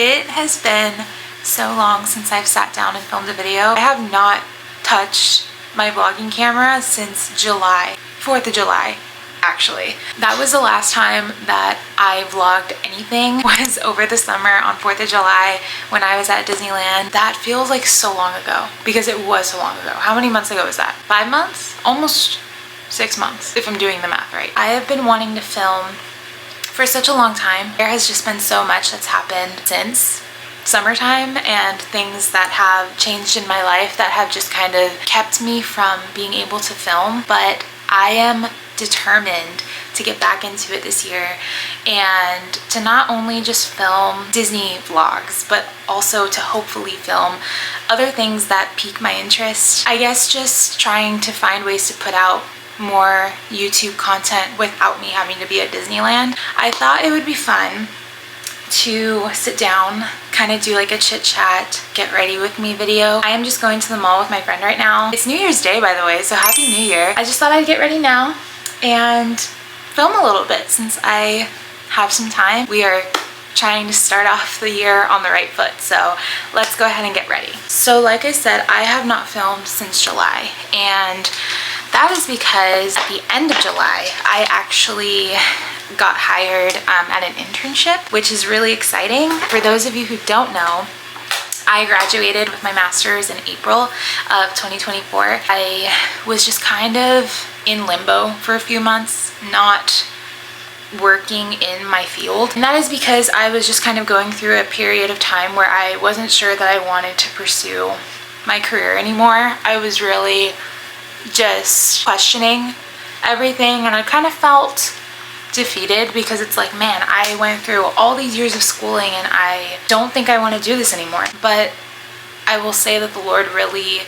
It has been so long since I've sat down and filmed a video. I have not touched my vlogging camera since July, 4th of July. Actually, that was the last time that I vlogged anything, was over the summer on 4th of July when I was at Disneyland. That feels like so long ago because it was so long ago. How many months ago was that? 5 months? Almost 6 months, if I'm doing the math right. I have been wanting to film for such a long time. There has just been so much that's happened since summertime and things that have changed in my life that have just kind of kept me from being able to film, but I am determined to get back into it this year and to not only just film Disney vlogs, but also to hopefully film other things that pique my interest. I guess just trying to find ways to put out more YouTube content without me having to be at Disneyland. I thought it would be fun to sit down, kind of do like a chit chat, get ready with me video. I am just going to the mall with my friend right now. It's New Year's Day, by the way, so Happy New Year. I just thought I'd get ready now and film a little bit since I have some time. We are trying to start off the year on the right foot, so let's go ahead and get ready. So like I said, I have not filmed since July, and that is because at the end of July, I actually got hired at an internship, which is really exciting. For those of you who don't know, I graduated with my master's in April of 2024. I was just kind of in limbo for a few months, not working in my field. And that is because I was just kind of going through a period of time where I wasn't sure that I wanted to pursue my career anymore. I was really just questioning everything, and I kind of felt defeated because it's like, man, I went through all these years of schooling and I don't think I want to do this anymore. But I will say that the Lord really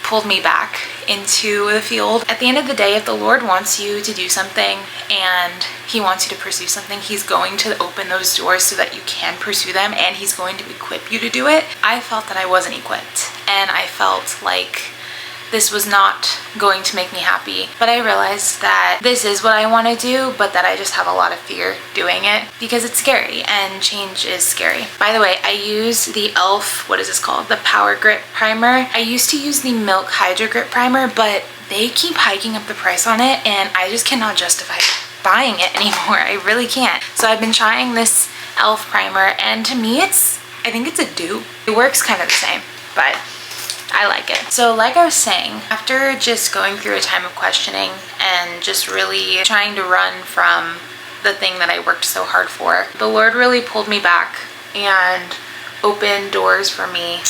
pulled me back into the field. At the end of the day, if the Lord wants you to do something and he wants you to pursue something, he's going to open those doors so that you can pursue them, and he's going to equip you to do it. I felt that I wasn't equipped, and I felt like this was not going to make me happy. But I realized that this is what I want to do, but that I just have a lot of fear doing it because it's scary, and change is scary. By the way, I use the e.l.f., what is this called? The Power Grip Primer. I used to use the Milk Hydro Grip Primer, but they keep hiking up the price on it, and I just cannot justify buying it anymore. I really can't. So I've been trying this e.l.f. primer, and to me, I think it's a dupe. It works kind of the same, but I like it. So like I was saying, after just going through a time of questioning and just really trying to run from the thing that I worked so hard for, the Lord really pulled me back and opened doors for me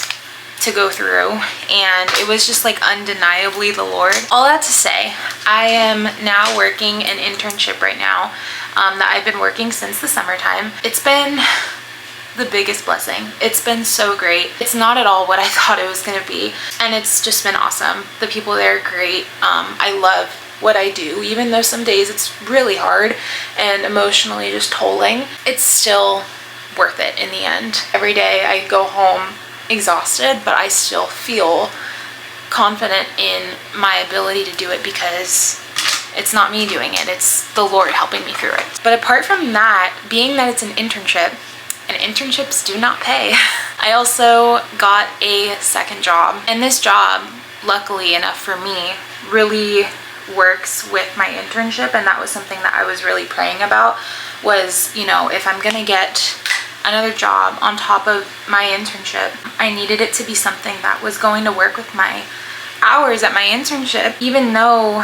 to go through, and it was just like undeniably the Lord. All that to say, I am now working an internship right now that I've been working since the summertime. It's been the biggest blessing. It's been so great. It's not at all what I thought it was gonna be, and it's just been awesome. The people there are great. I love what I do, even though some days it's really hard and emotionally just tolling. It's still worth it in the end. Every day I go home exhausted, but I still feel confident in my ability to do it because it's not me doing it, it's the Lord helping me through it. But apart from that, being that it's an internship, and internships do not pay, I also got a second job. And this job, luckily enough for me, really works with my internship, and that was something that I was really praying about, was, you know, if I'm gonna get another job on top of my internship, I needed it to be something that was going to work with my hours at my internship, even though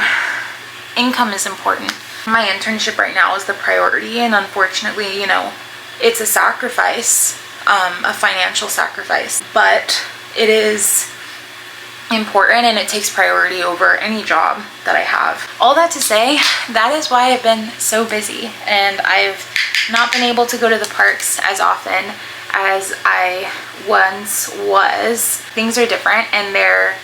income is important. My internship right now is the priority, and unfortunately, you know, it's a sacrifice, a financial sacrifice, but it is important and it takes priority over any job that I have. All that to say, that is why I've been so busy, and I've not been able to go to the parks as often as I once was. Things are different, and they're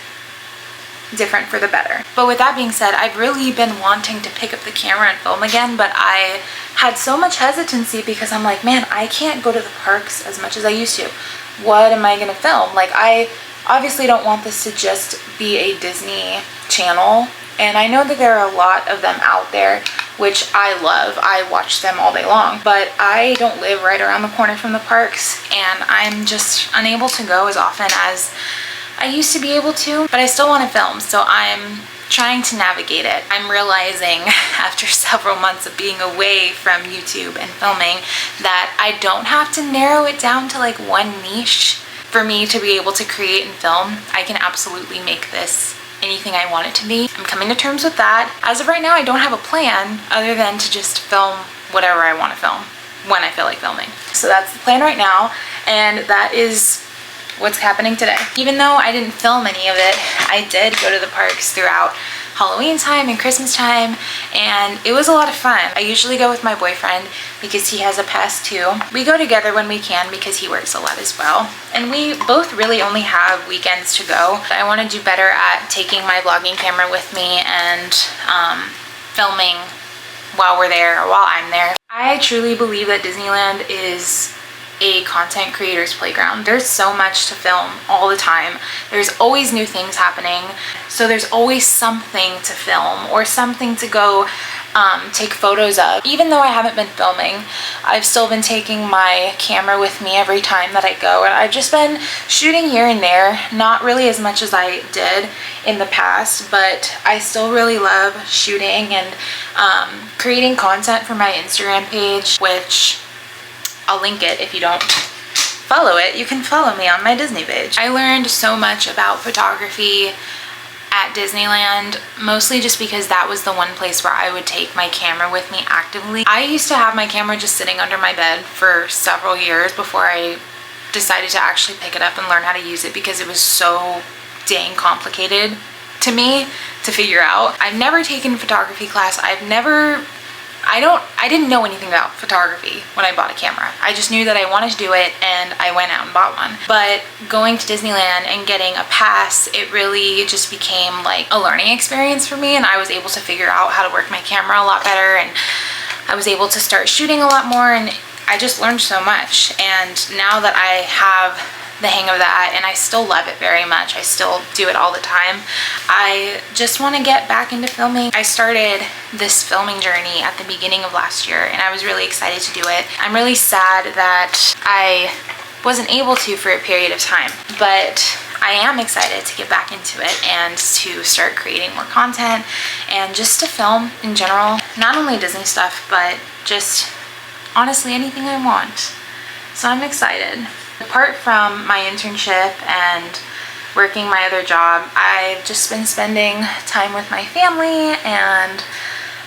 different for the better. But with that being said, I've really been wanting to pick up the camera and film again, but I had so much hesitancy because I'm like, man, I can't go to the parks as much as I used to. What am I gonna film? Like, I obviously don't want this to just be a Disney channel, and I know that there are a lot of them out there, which I love. I watch them all day long, but I don't live right around the corner from the parks, and I'm just unable to go as often as I used to be able to, but I still want to film, so I'm trying to navigate it. I'm realizing after several months of being away from YouTube and filming that I don't have to narrow it down to like one niche for me to be able to create and film. I can absolutely make this anything I want it to be. I'm coming to terms with that. As of right now, I don't have a plan other than to just film whatever I want to film when I feel like filming. So that's the plan right now, and that is what's happening today. Even though I didn't film any of it, I did go to the parks throughout Halloween time and Christmas time, and it was a lot of fun. I usually go with my boyfriend because he has a pass too. We go together when we can because he works a lot as well, and we both really only have weekends to go. I want to do better at taking my vlogging camera with me and filming while we're there or while I'm there. I truly believe that Disneyland is a content creator's playground. There's so much to film all the time. There's always new things happening, so there's always something to film or something to go take photos of. Even though I haven't been filming, I've still been taking my camera with me every time that I go, and I've just been shooting here and there, not really as much as I did in the past, but I still really love shooting and creating content for my Instagram page, which I'll link it. If you don't follow it, you can follow me on my Disney page. I learned so much about photography at Disneyland, mostly just because that was the one place where I would take my camera with me actively. I used to have my camera just sitting under my bed for several years before I decided to actually pick it up and learn how to use it, because it was so dang complicated to me to figure out. I've never taken a photography class. I didn't know anything about photography when I bought a camera. I just knew that I wanted to do it, and I went out and bought one. But going to Disneyland and getting a pass, it really just became like a learning experience for me, and I was able to figure out how to work my camera a lot better, and I was able to start shooting a lot more, and I just learned so much. And now that I have the hang of that, and I still love it very much, I still do it all the time, I just want to get back into filming. I started this filming journey at the beginning of last year, and I was really excited to do it. I'm really sad that I wasn't able to for a period of time, but I am excited to get back into it and to start creating more content and just to film in general, not only Disney stuff, but just honestly anything I want. So I'm excited. Apart from my internship and working my other job, I've just been spending time with my family and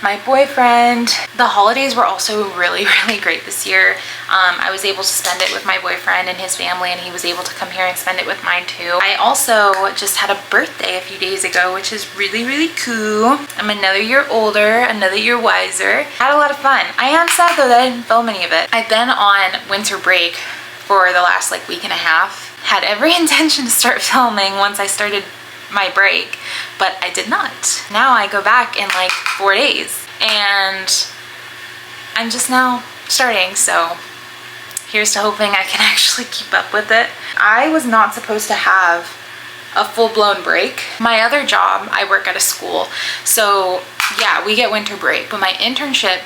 my boyfriend. The holidays were also really great this year. I was able to spend it with my boyfriend and his family, and he was able to come here and spend it with mine too. I also just had a birthday a few days ago, which is really cool. I'm another year older, another year wiser. Had a lot of fun. I am sad though that I didn't film any of it. I've been on winter break for the last like week and a half. Had every intention to start filming once I started my break, but I did not. Now I go back in like 4 days, and I'm just now starting, so here's to hoping I can actually keep up with it. I was not supposed to have a full-blown break. My other job, I work at a school, so yeah, we get winter break, but my internship,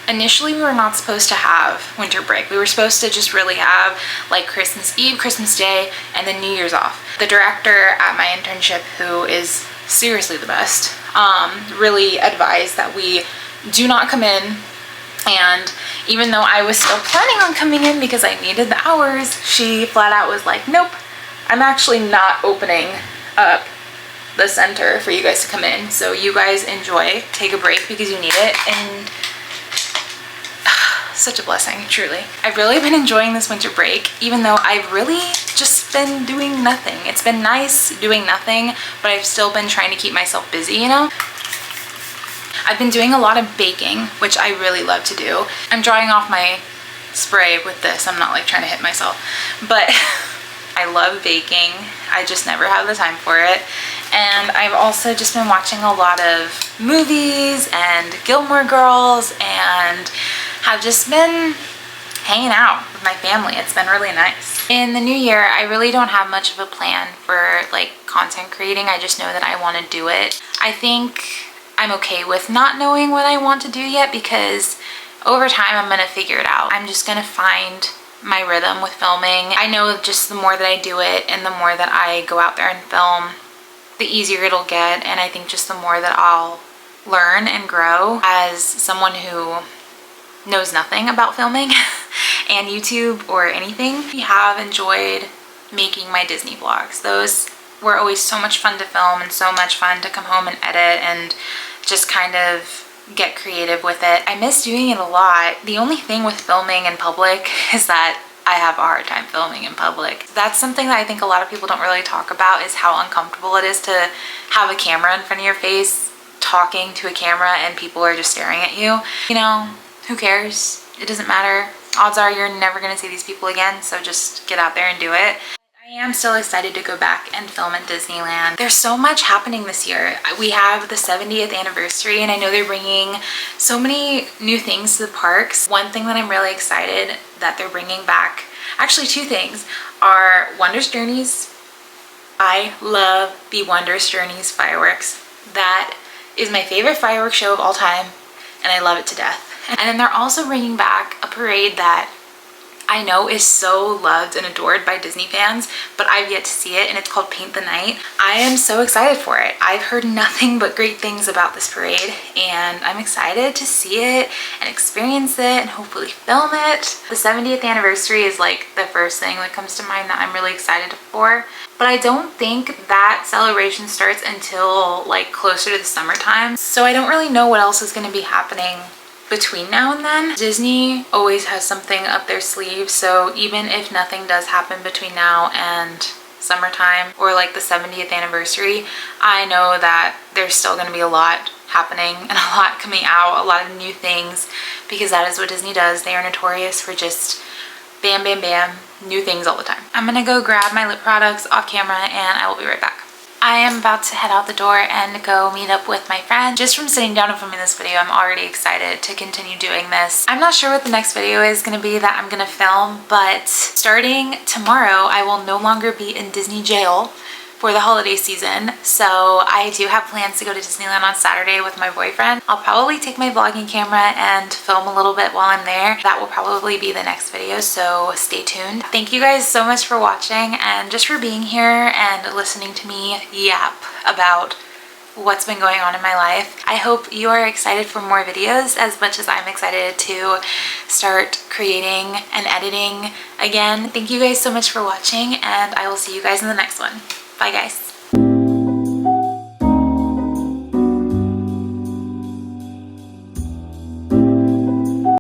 initially we were not supposed to have winter break. We were supposed to just really have like Christmas Eve, Christmas Day, and then New Year's off. The director at my internship, who is seriously the best, really advised that we do not come in. And even though I was still planning on coming in because I needed the hours, she flat out was like, nope, I'm actually not opening up the center for you guys to come in. So you guys enjoy, take a break because you need it. And such a blessing, truly. I've really been enjoying this winter break, even though I've really just been doing nothing. It's been nice doing nothing, but I've still been trying to keep myself busy, you know? I've been doing a lot of baking, which I really love to do. I'm drying off my spray with this. I'm not like trying to hit myself, but I love baking. I just never have the time for it. And I've also just been watching a lot of movies and Gilmore Girls, and have just been hanging out with my family. It's been really nice. In the new year, I really don't have much of a plan for like content creating. I just know that I want to do it. I think I'm okay with not knowing what I want to do yet, because over time I'm gonna figure it out. I'm just gonna find my rhythm with filming. I know just the more that I do it and the more that I go out there and film, the easier it'll get, and I think just the more that I'll learn and grow as someone who knows nothing about filming and YouTube or anything. I have enjoyed making my Disney vlogs. Those were always so much fun to film and so much fun to come home and edit and just kind of get creative with it. I miss doing it a lot. The only thing with filming in public is that I have a hard time filming in public. That's something that I think a lot of people don't really talk about, is how uncomfortable it is to have a camera in front of your face, talking to a camera, and people are just staring at you. You know, who cares? It doesn't matter. Odds are you're never gonna see these people again, so just get out there and do it. I am still excited to go back and film at Disneyland. There's so much happening this year. We have the 70th anniversary, and I know they're bringing so many new things to the parks. One thing that I'm really excited that they're bringing back, actually two things, are Wondrous Journeys. I love the Wondrous Journeys fireworks. That is my favorite fireworks show of all time, and I love it to death. And then they're also bringing back a parade that I know is so loved and adored by Disney fans, but I've yet to see it, and it's called Paint the Night. I am so excited for it. I've heard nothing but great things about this parade, and I'm excited to see it and experience it and hopefully film it. The 70th anniversary is like the first thing that comes to mind that I'm really excited for, but I don't think that celebration starts until like closer to the summertime, so I don't really know what else is going to be happening between now and then. Disney always has something up their sleeve, so even if nothing does happen between now and summertime or like the 70th anniversary, I know that there's still going to be a lot happening and a lot coming out, a lot of new things, because that is what Disney does. They are notorious for just bam, bam, bam, new things all the time. I'm gonna go grab my lip products off camera, and I will be right back. I am about to head out the door and go meet up with my friend. Just from sitting down and filming this video, I'm already excited to continue doing this. I'm not sure what the next video is going to be that I'm going to film, but starting tomorrow, I will no longer be in Disney jail for the holiday season. So I do have plans to go to Disneyland on Saturday with my boyfriend. I'll probably take my vlogging camera and film a little bit while I'm there. That will probably be the next video, so stay tuned. Thank you guys so much for watching and just for being here and listening to me yap about what's been going on in my life. I hope you are excited for more videos as much as I'm excited to start creating and editing again. Thank you guys so much for watching, and I will see you guys in the next one. Bye guys.